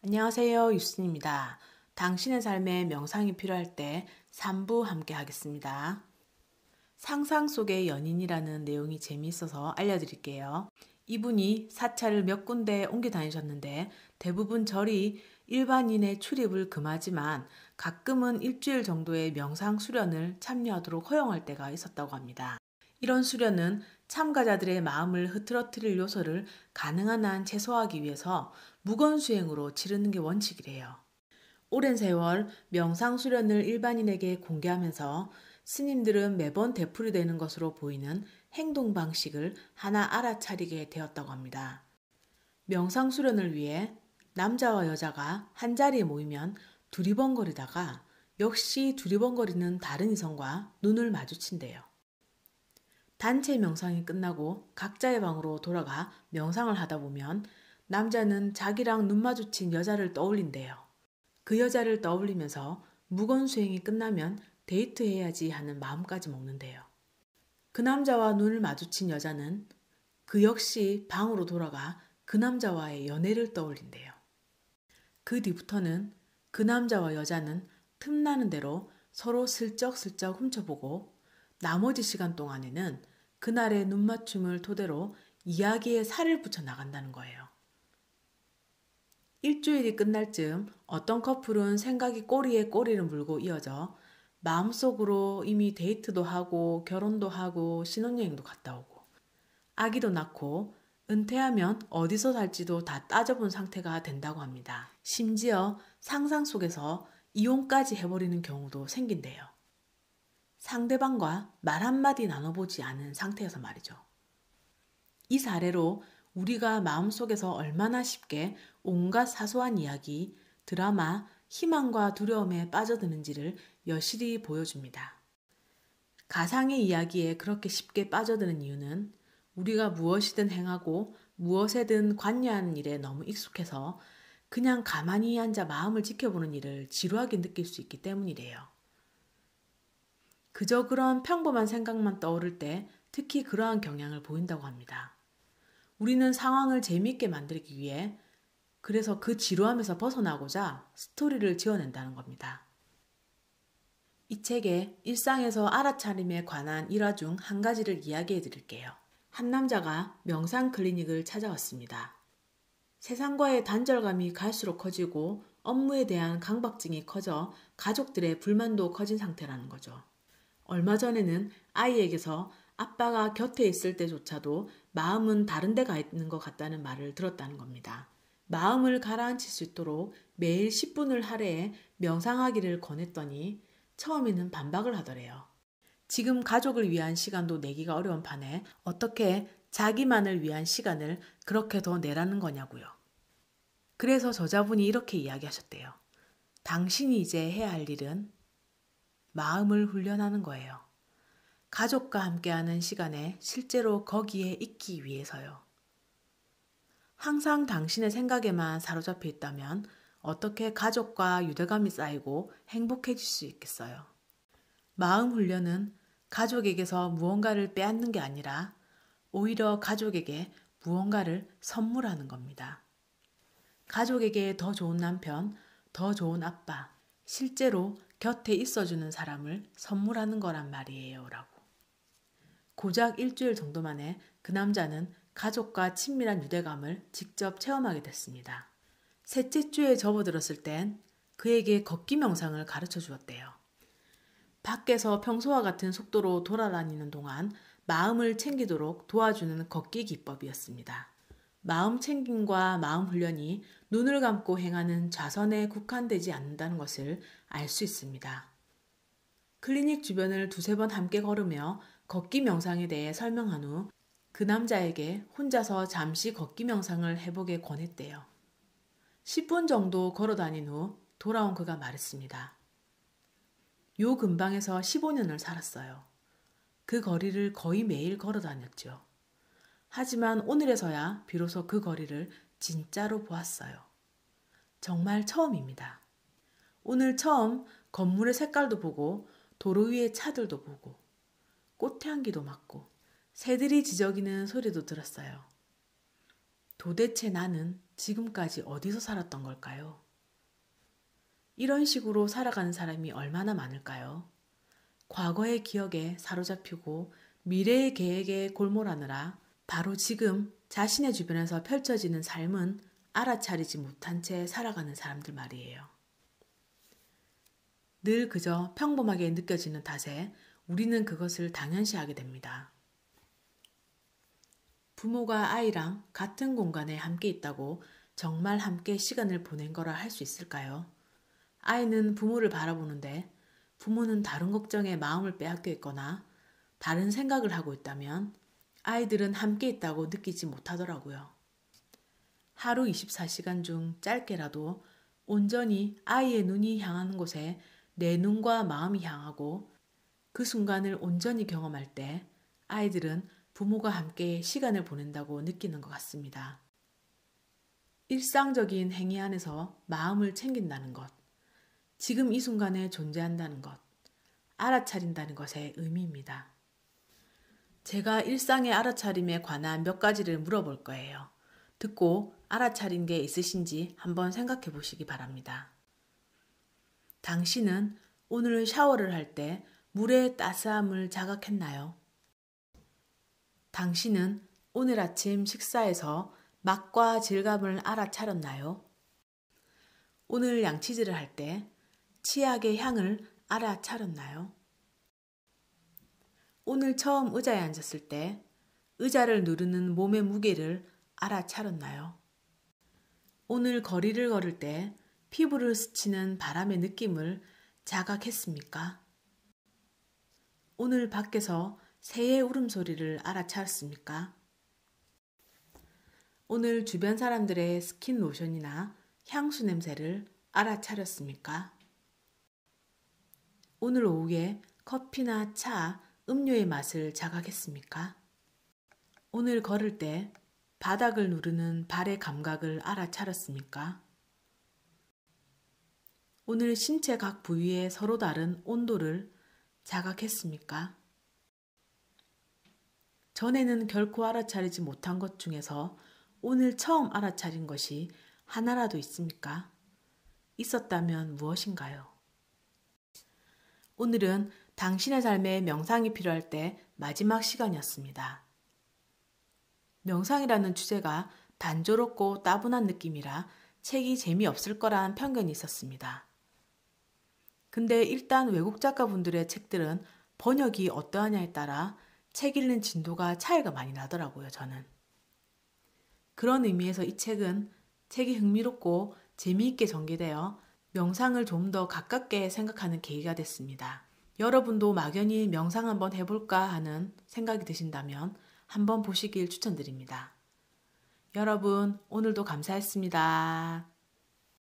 안녕하세요. 유순입니다. 당신의 삶에 명상이 필요할 때 3부 함께 하겠습니다. 상상 속의 연인이라는 내용이 재미있어서 알려드릴게요. 이분이 사찰을 몇 군데 옮겨 다니셨는데 대부분 절이 일반인의 출입을 금하지만 가끔은 일주일 정도의 명상 수련을 참여하도록 허용할 때가 있었다고 합니다. 이런 수련은 참가자들의 마음을 흐트러뜨릴 요소를 가능한 한 최소화하기 위해서 무건수행으로 치르는 게 원칙이래요. 오랜 세월 명상 수련을 일반인에게 공개하면서 스님들은 매번 되풀이되는 것으로 보이는 행동 방식을 하나 알아차리게 되었다고 합니다. 명상 수련을 위해 남자와 여자가 한 자리에 모이면 두리번거리다가 역시 두리번거리는 다른 이성과 눈을 마주친대요. 단체 명상이 끝나고 각자의 방으로 돌아가 명상을 하다 보면 남자는 자기랑 눈 마주친 여자를 떠올린대요. 그 여자를 떠올리면서 무건수행이 끝나면 데이트해야지 하는 마음까지 먹는데요. 그 남자와 눈을 마주친 여자는 그 역시 방으로 돌아가 그 남자와의 연애를 떠올린대요. 그 뒤부터는 그 남자와 여자는 틈나는 대로 서로 슬쩍슬쩍 훔쳐보고 나머지 시간 동안에는 그날의 눈맞춤을 토대로 이야기에 살을 붙여 나간다는 거예요. 일주일이 끝날 즈음 어떤 커플은 생각이 꼬리에 꼬리를 물고 이어져 마음속으로 이미 데이트도 하고 결혼도 하고 신혼여행도 갔다 오고 아기도 낳고 은퇴하면 어디서 살지도 다 따져본 상태가 된다고 합니다. 심지어 상상 속에서 이혼까지 해버리는 경우도 생긴대요. 상대방과 말 한마디 나눠보지 않은 상태여서 말이죠. 이 사례로 우리가 마음속에서 얼마나 쉽게 온갖 사소한 이야기, 드라마, 희망과 두려움에 빠져드는지를 여실히 보여줍니다. 가상의 이야기에 그렇게 쉽게 빠져드는 이유는 우리가 무엇이든 행하고 무엇에든 관여하는 일에 너무 익숙해서 그냥 가만히 앉아 마음을 지켜보는 일을 지루하게 느낄 수 있기 때문이래요. 그저 그런 평범한 생각만 떠오를 때 특히 그러한 경향을 보인다고 합니다. 우리는 상황을 재미있게 만들기 위해 그래서 그 지루함에서 벗어나고자 스토리를 지어낸다는 겁니다. 이 책에 일상에서 알아차림에 관한 일화 중 한 가지를 이야기해 드릴게요. 한 남자가 명상 클리닉을 찾아왔습니다. 세상과의 단절감이 갈수록 커지고 업무에 대한 강박증이 커져 가족들의 불만도 커진 상태라는 거죠. 얼마 전에는 아이에게서 아빠가 곁에 있을 때조차도 마음은 다른 데 가 있는 것 같다는 말을 들었다는 겁니다. 마음을 가라앉힐 수 있도록 매일 10분을 할애해 명상하기를 권했더니 처음에는 반박을 하더래요. 지금 가족을 위한 시간도 내기가 어려운 판에 어떻게 자기만을 위한 시간을 그렇게 더 내라는 거냐고요. 그래서 저자분이 이렇게 이야기하셨대요. 당신이 이제 해야 할 일은 마음을 훈련하는 거예요. 가족과 함께하는 시간에 실제로 거기에 있기 위해서요. 항상 당신의 생각에만 사로잡혀 있다면 어떻게 가족과 유대감이 쌓이고 행복해질 수 있겠어요. 마음 훈련은 가족에게서 무언가를 빼앗는 게 아니라 오히려 가족에게 무언가를 선물하는 겁니다. 가족에게 더 좋은 남편, 더 좋은 아빠, 실제로 곁에 있어주는 사람을 선물하는 거란 말이에요. 라고. 고작 일주일 정도 만에 그 남자는 가족과 친밀한 유대감을 직접 체험하게 됐습니다. 셋째 주에 접어들었을 땐 그에게 걷기 명상을 가르쳐 주었대요. 밖에서 평소와 같은 속도로 돌아다니는 동안 마음을 챙기도록 도와주는 걷기 기법이었습니다. 마음 챙김과 마음 훈련이 눈을 감고 행하는 좌선에 국한되지 않는다는 것을 알 수 있습니다. 클리닉 주변을 두세 번 함께 걸으며 걷기 명상에 대해 설명한 후 그 남자에게 혼자서 잠시 걷기 명상을 해보게 권했대요. 10분 정도 걸어 다닌 후 돌아온 그가 말했습니다. 요 근방에서 15년을 살았어요. 그 거리를 거의 매일 걸어 다녔죠. 하지만 오늘에서야 비로소 그 거리를 진짜로 보았어요. 정말 처음입니다. 오늘 처음 건물의 색깔도 보고 도로 위의 차들도 보고 꽃향기도 맡고 새들이 지저귀는 소리도 들었어요. 도대체 나는 지금까지 어디서 살았던 걸까요? 이런 식으로 살아가는 사람이 얼마나 많을까요? 과거의 기억에 사로잡히고 미래의 계획에 골몰하느라 바로 지금 자신의 주변에서 펼쳐지는 삶은 알아차리지 못한 채 살아가는 사람들 말이에요. 늘 그저 평범하게 느껴지는 탓에 우리는 그것을 당연시하게 됩니다. 부모가 아이랑 같은 공간에 함께 있다고 정말 함께 시간을 보낸 거라 할 수 있을까요? 아이는 부모를 바라보는데 부모는 다른 걱정에 마음을 빼앗겨 있거나 다른 생각을 하고 있다면 아이들은 함께 있다고 느끼지 못하더라고요. 하루 24시간 중 짧게라도 온전히 아이의 눈이 향하는 곳에 내 눈과 마음이 향하고 그 순간을 온전히 경험할 때 아이들은 부모가 함께 시간을 보낸다고 느끼는 것 같습니다. 일상적인 행위 안에서 마음을 챙긴다는 것, 지금 이 순간에 존재한다는 것, 알아차린다는 것의 의미입니다. 제가 일상의 알아차림에 관한 몇 가지를 물어볼 거예요. 듣고 알아차린 게 있으신지 한번 생각해 보시기 바랍니다. 당신은 오늘 샤워를 할 때 물의 따스함을 자각했나요? 당신은 오늘 아침 식사에서 맛과 질감을 알아차렸나요? 오늘 양치질을 할 때 치약의 향을 알아차렸나요? 오늘 처음 의자에 앉았을 때 의자를 누르는 몸의 무게를 알아차렸나요? 오늘 거리를 걸을 때 피부를 스치는 바람의 느낌을 자각했습니까? 오늘 밖에서 새의 울음소리를 알아차렸습니까? 오늘 주변 사람들의 스킨 로션이나 향수 냄새를 알아차렸습니까? 오늘 오후에 커피나 차, 음료의 맛을 자각했습니까? 오늘 걸을 때 바닥을 누르는 발의 감각을 알아차렸습니까? 오늘 신체 각 부위의 서로 다른 온도를 자각했습니까? 전에는 결코 알아차리지 못한 것 중에서 오늘 처음 알아차린 것이 하나라도 있습니까? 있었다면 무엇인가요? 오늘은 당신의 삶에 명상이 필요할 때 마지막 시간이었습니다. 명상이라는 주제가 단조롭고 따분한 느낌이라 책이 재미없을 거란 편견이 있었습니다. 근데 일단 외국 작가분들의 책들은 번역이 어떠하냐에 따라 책 읽는 진도가 차이가 많이 나더라고요, 저는. 그런 의미에서 이 책은 책이 흥미롭고 재미있게 전개되어 명상을 좀 더 가깝게 생각하는 계기가 됐습니다. 여러분도 막연히 명상 한번 해볼까 하는 생각이 드신다면 한번 보시길 추천드립니다. 여러분, 오늘도 감사했습니다.